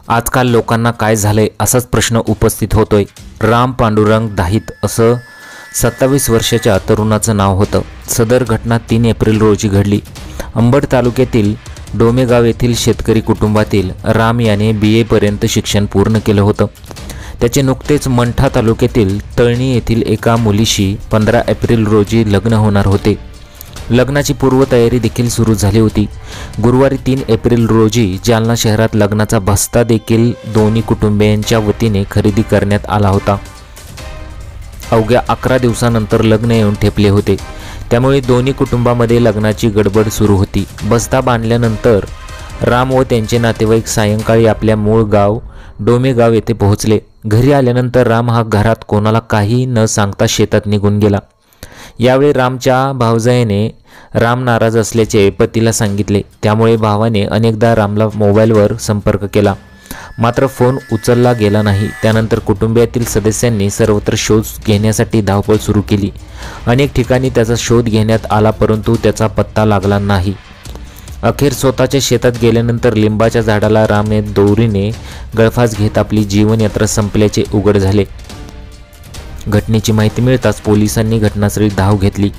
आजकाल लोकांना काय झालंय असाच प्रश्न उपस्थित होतोय। राम पांडुरंग दाहित असं 27 वर्षाच्या तरुणाचं नाव होतं। सदर घटना 3 एप्रिल रोजी घडली। अंबड तालुक्यातील डोमेगाव येथील शेतकरी कुटुंबातील राम याने BA पर्यंत शिक्षण पूर्ण केलं होतं। त्याचे नुकतेच मंठा तालुक्यातील तळणी येथील एका मुलीशी 15 एप्रिल रोजी लग्न होणार होते। लग्नाची पूर्वतयारी देखील सुरू झाली होती। गुरुवारी 3 एप्रिल रोजी जालना शहरात लग्नाचा बस्ता देखील दोन्ही कुटुंबियांच्या वतीने खरेदी करण्यात आला होता। अवघ्या 11 दिवसानंतर लग्न येऊन ठेपले होते, त्यामुळे दोन्ही कुटुंबामध्ये लग्नाची गडबड सुरू होती। बस्ता बांधल्यानंतर राम व त्यांचे नातेवाईक सायंकाळी आपल्या मूळ गाव डोमेगाव येथे पोहोचले। घरी आल्यानंतर राम हा घरात कोणाला काही न सांगता शेतात निघून गेला। यावेळी रामच्या भावजाईने राम नाराज असल्याचे पतीला सांगितले, त्यामुळे भावाने अनेकदा रामला मोबाईलवर संपर्क केला, मात्र फोन उचलला गेला नाही। त्यानंतर कुटुंबातील सदस्यांनी सर्वत्र शोध घेण्यासाठी धावपळ सुरू केली। अनेक ठिकाणी त्याचा शोध घेण्यात आला, परंतु त्याचा पत्ता लागला नाही। अखेर स्वतःच्या शेतात गेल्यानंतर लिंबाच्या झाडाला रामने दोरीने गळफास घेत आपली जीवनयात्रा संपल्याचे उघड झाले। घटनेची माहिती मिळताच पोलिसांनी घटनास्थळी धाव घेतली।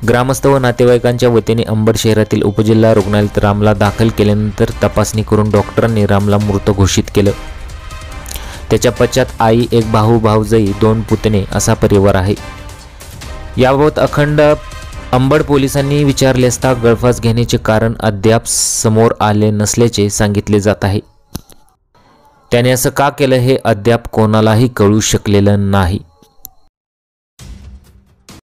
ग्रामस्थ व नातेवाईकांच्या वतीने अंबड शहरातील उपजिल्हा रुग्णालयात रामला दाखल केल्यानंतर तपासणी करून डॉक्टरांनी रामला मृत घोषित केलं। त्याच्या पश्चात आई, एक भाऊ, भाऊजाई, 2 पुतणे असा परिवार आहे। याबाबत अखंड अंबड पोलिसांनी विचारले असता गळफास घेण्याचे कारण अद्याप समोर आले नसल्याचे सांगितले जात आहे। त्याने असं का केलं हे अद्याप कोणालाही कळू शकलेलं नाही।